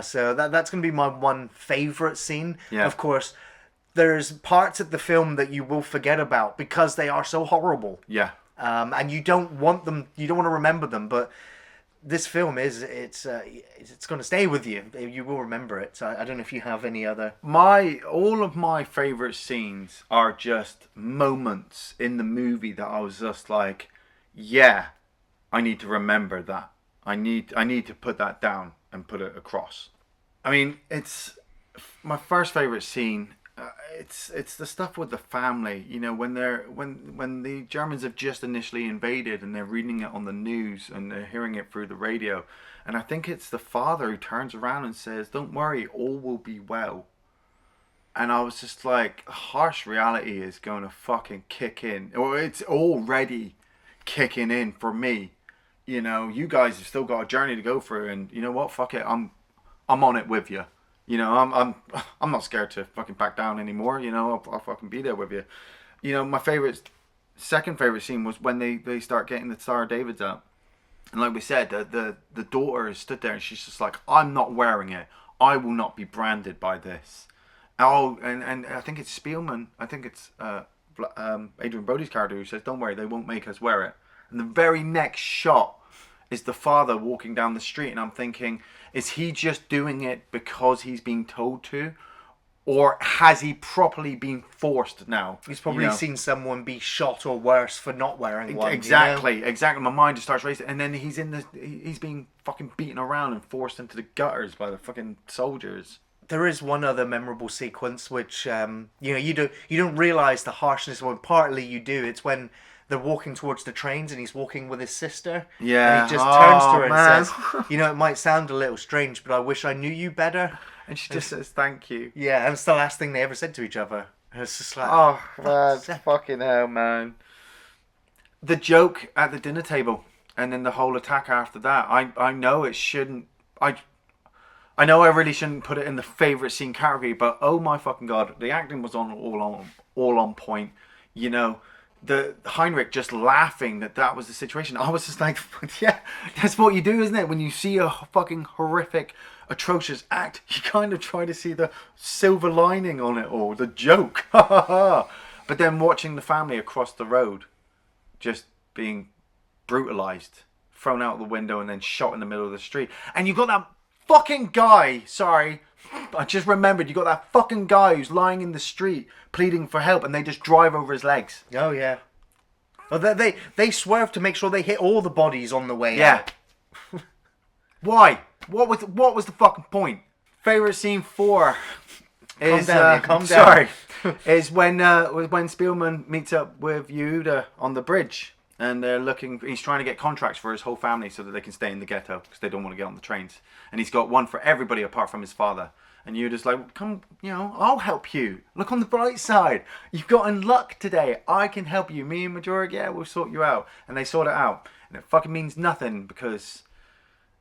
So that's going to be my one favorite scene. Yeah. Of course, there's parts of the film that you will forget about because they are so horrible. Yeah. And you don't want them. You don't want to remember them, but this film it's going to stay with you. You will remember it. So I don't know if you have any other. All of my favorite scenes are just moments in the movie that I was just like, yeah, I need to remember that. I need to put that down and put it across. I mean, it's my first favorite scene. It's the stuff with the family, you know, when the Germans have just initially invaded and they're reading it on the news and they're hearing it through the radio, and I think it's the father who turns around and says, "Don't worry, all will be well." And I was just like, harsh reality is going to fucking kick in, or it's already kicking in for me. You know, you guys have still got a journey to go through, and you know what? Fuck it, I'm on it with you. You know, I'm not scared to fucking back down anymore. You know, I'll fucking be there with you. You know, my second favorite scene was when they start getting the Star of Davids out, and like we said, the daughter is stood there and she's just like, "I'm not wearing it. I will not be branded by this." Oh, and I think it's Spielman. I think it's Adrien Brody's character who says, "Don't worry, they won't make us wear it." And the very next shot is the father walking down the street, and I'm thinking, is he just doing it because he's being told to, or has he properly been forced now? He's probably seen someone be shot or worse for not wearing one. Exactly, you know? exactly. My mind just starts racing, and then he's being fucking beaten around and forced into the gutters by the fucking soldiers. There is one other memorable sequence which you know, you don't realize the harshness of it. Partly you do. It's when they're walking towards the trains and he's walking with his sister. Yeah. And he just turns to her man. and says, "You know, it might sound a little strange, but I wish I knew you better." And she just says, "Thank you." Yeah, and it's the last thing they ever said to each other. And it's just like, oh man, fucking hell, man. The joke at the dinner table, and then the whole attack after that. I know it shouldn't. I know I really shouldn't put it in the favorite scene category, but oh my fucking god, the acting was all on point. You know, the Heinrich just laughing that was the situation. I was just like, yeah, that's what you do, isn't it? When you see a fucking horrific, atrocious act, you kind of try to see the silver lining on it all, the joke. But then watching the family across the road just being brutalized, thrown out the window, and then shot in the middle of the street. And you got that fucking guy, sorry, I just remembered, you got that fucking guy who's lying in the street pleading for help, and they just drive over his legs. Oh, yeah. Well, they swerve to make sure they hit all the bodies on the way Yeah. out. Why? What was the fucking point? Favorite scene 4 is calm down. Sorry, is when Spielman meets up with Yehuda on the bridge, and they're looking. He's trying to get contracts for his whole family so that they can stay in the ghetto because they don't want to get on the trains. And he's got one for everybody apart from his father. And Yehuda's like, "Come, I'll help you. Look on the bright side. You've gotten luck today. I can help you. Me and Majora, yeah, we'll sort you out." And they sort it out, and it fucking means nothing because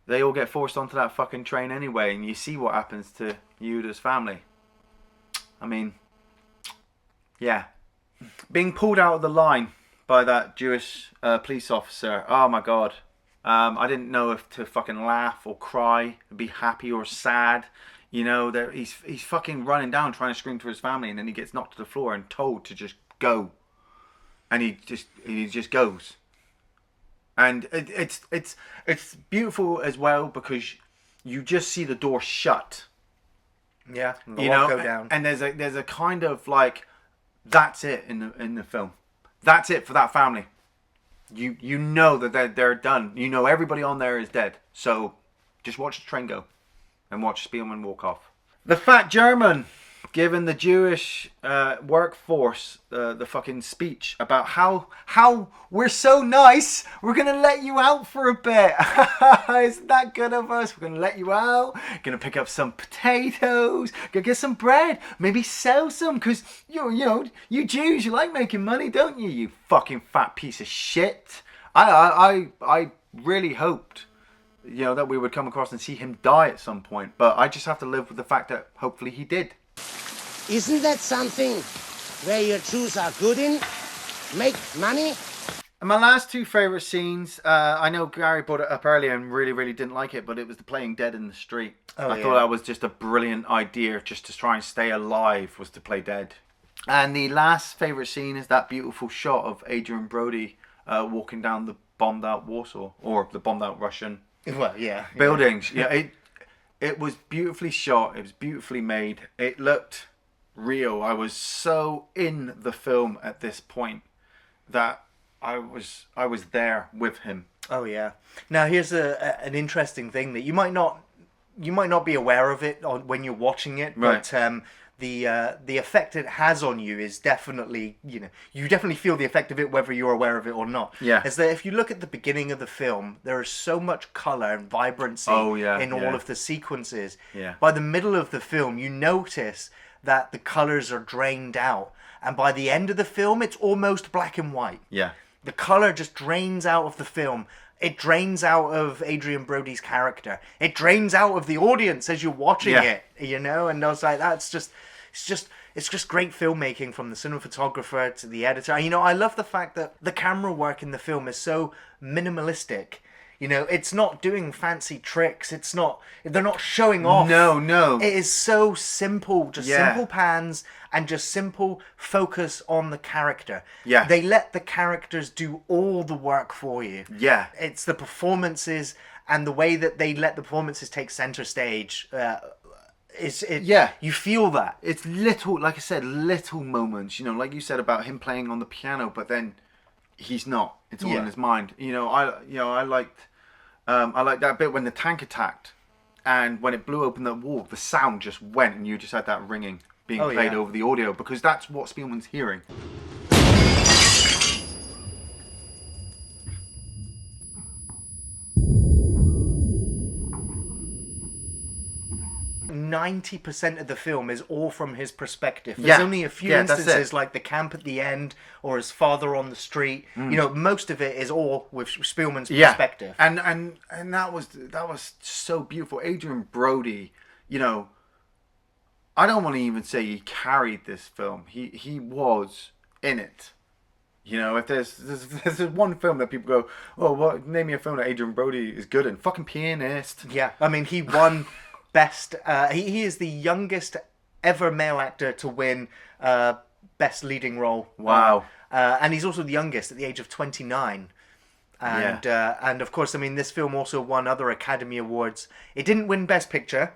they all get forced onto that fucking train anyway, and you see what happens to Yehuda's family. I mean, yeah. Being pulled out of the line by that Jewish police officer, oh my god. I didn't know if to fucking laugh or cry, be happy or sad. He's fucking running down trying to scream to his family, and then he gets knocked to the floor and told to just go. And he just goes. And it's beautiful as well because you just see the door shut. Yeah, the lock go down. And there's a kind of like, that's it in the film. That's it for that family. You know that they're done. You know everybody on there is dead. So just watch the train go and watch Spielman walk off. The fat German giving the Jewish workforce the fucking speech about how we're so nice, we're going to let you out for a bit. Isn't that good of us? We're going to let you out, going to pick up some potatoes, go get some bread, maybe sell some, because you Jews, you like making money, don't you, you fucking fat piece of shit. I really hoped that we would come across and see him die at some point, but I just have to live with the fact that hopefully he did. Isn't that something where your Jews are good in? Make money? And my last two favourite scenes, I know Gary brought it up earlier and really, really didn't like it, but it was the playing dead in the street. I thought that was just a brilliant idea, just to try and stay alive, was to play dead. And the last favourite scene is that beautiful shot of Adrien Brody walking down the bombed out Warsaw, or the bombed out Russian buildings. Yeah, it was beautifully shot, it was beautifully made, it looked real. I was so in the film at this point that I was there with him. Oh yeah. Now here's an interesting thing that you might not be aware of it when you're watching it, right. But the effect it has on you is definitely, you definitely feel the effect of it whether you're aware of it or not. Yeah. Is that if you look at the beginning of the film, there is so much color and vibrancy in all of the sequences. Yeah. By the middle of the film, you notice that the colors are drained out, and by the end of the film, it's almost black and white. Yeah. The color just drains out of the film. It drains out of Adrien Brody's character. It drains out of the audience as you're watching it, and I was like, it's just great filmmaking from the cinematographer to the editor. I love the fact that the camera work in the film is so minimalistic. It's not doing fancy tricks. They're not showing off. No. It is so simple, just simple pans and just simple focus on the character. Yeah. They let the characters do all the work for you. Yeah. It's the performances and the way that they let the performances take center stage. You feel that. It's little, like I said, little moments, like you said about him playing on the piano, but then he's not. It's all in his mind. I liked that bit when the tank attacked, and when it blew open the wall, the sound just went, and you just had that ringing being played over the audio, because that's what Spielman's hearing. 90% of the film is all from his perspective. There's only a few instances like the camp at the end or his father on the street. Most of it is all with Spielman's perspective. And that was so beautiful. Adrien Brody, I don't want to even say he carried this film. He was in it. If there's one film that people go, oh, name me a film that Adrien Brody is good in. Fucking Pianist. Yeah, I mean, he won best. He is the youngest ever male actor to win Best Leading Role. Wow. And he's also the youngest at the age of 29. And of course, I mean, this film also won other Academy Awards. It didn't win Best Picture,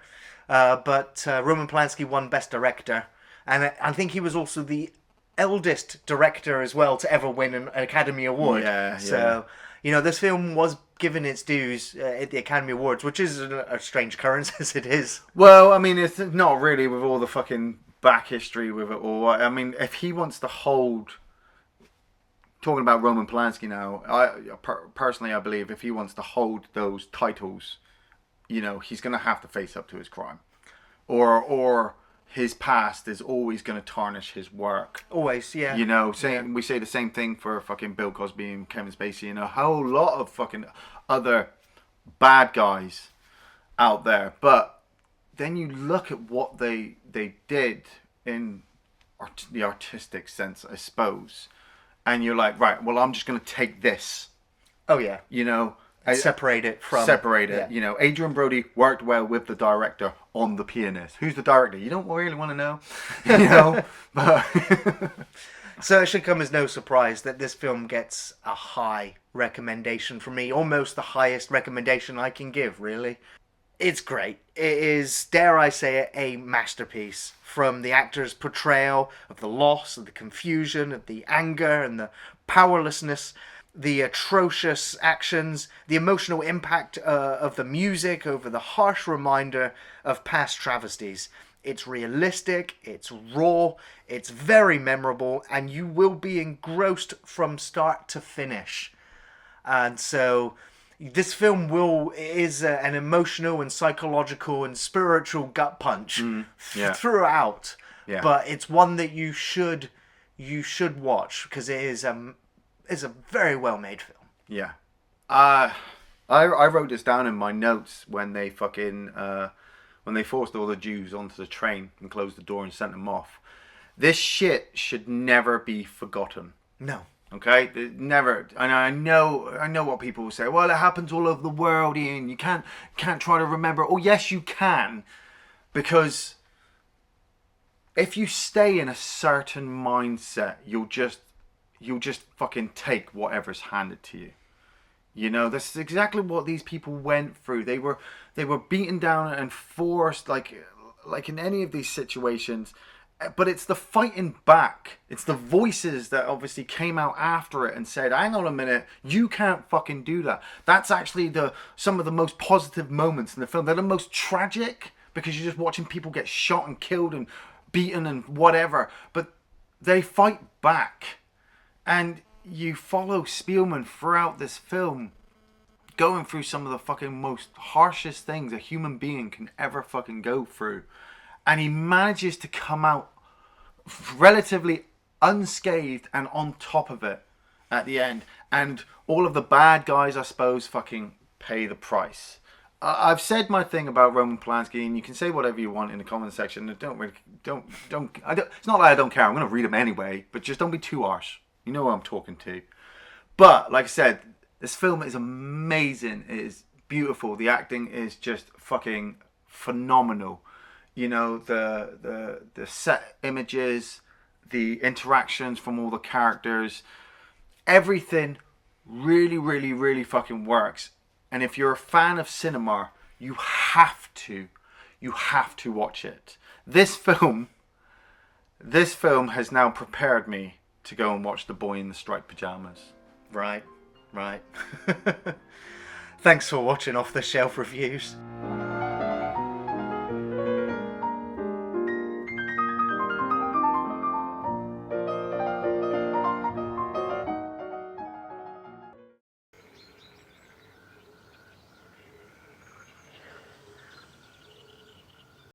but Roman Polanski won Best Director. And I think he was also the eldest director as well to ever win an Academy Award. Yeah, so, this film was given its dues at the Academy Awards, which is a strange occurrence as it is. Well, I mean, it's not really with all the fucking back history with it all. I mean, if he wants to hold... Talking about Roman Polanski now, personally, I believe if he wants to hold those titles, he's going to have to face up to his crime. Or his past is always going to tarnish his work. Always, yeah. We say the same thing for fucking Bill Cosby and Kevin Spacey and a whole lot of fucking other bad guys out there. But then you look at what they did in the artistic sense, I suppose, and you're like, right, well, I'm just going to take this. Oh, yeah. Separate it. Yeah. Adrien Brody worked well with the director on The Pianist. Who's the director? You don't really want to know. But so it should come as no surprise that this film gets a high recommendation from me. Almost the highest recommendation I can give, really. It's great. It is, dare I say it, a masterpiece. From the actor's portrayal of the loss, of the confusion, of the anger and the powerlessness, the atrocious actions, the emotional impact of the music over the harsh reminder of past travesties. It's realistic, it's raw, it's very memorable, and you will be engrossed from start to finish. And so this film is an emotional and psychological and spiritual gut punch throughout. Yeah. But it's one that you should watch because it is a very well made film. Yeah. I wrote this down in my notes when they when they forced all the Jews onto the train and closed the door and sent them off. This shit should never be forgotten. No. Okay, never. And I know what people will say. Well, it happens all over the world, Iain. You can't try to remember. Oh, yes, you can, because if you stay in a certain mindset, you'll just fucking take whatever's handed to you. That's exactly what these people went through. They were beaten down and forced, like in any of these situations. But it's the fighting back. It's the voices that obviously came out after it and said, hang on a minute, you can't fucking do that. That's actually some of the most positive moments in the film. They're the most tragic because you're just watching people get shot and killed and beaten and whatever. But they fight back. And you follow Spielman throughout this film going through some of the fucking most harshest things a human being can ever fucking go through. And he manages to come out relatively unscathed and on top of it at the end. And all of the bad guys, I suppose, fucking pay the price. I've said my thing about Roman Polanski, and you can say whatever you want in the comment section. It's not like I don't care. I'm going to read them anyway, but just don't be too harsh. You know who I'm talking to. But like I said, this film is amazing. It is beautiful. The acting is just fucking phenomenal. The set images, the interactions from all the characters, everything really, really, really fucking works. And if you're a fan of cinema, you have to watch it. This film has now prepared me to go and watch The Boy in the Striped Pajamas. Right. Thanks for watching Off the Shelf Reviews.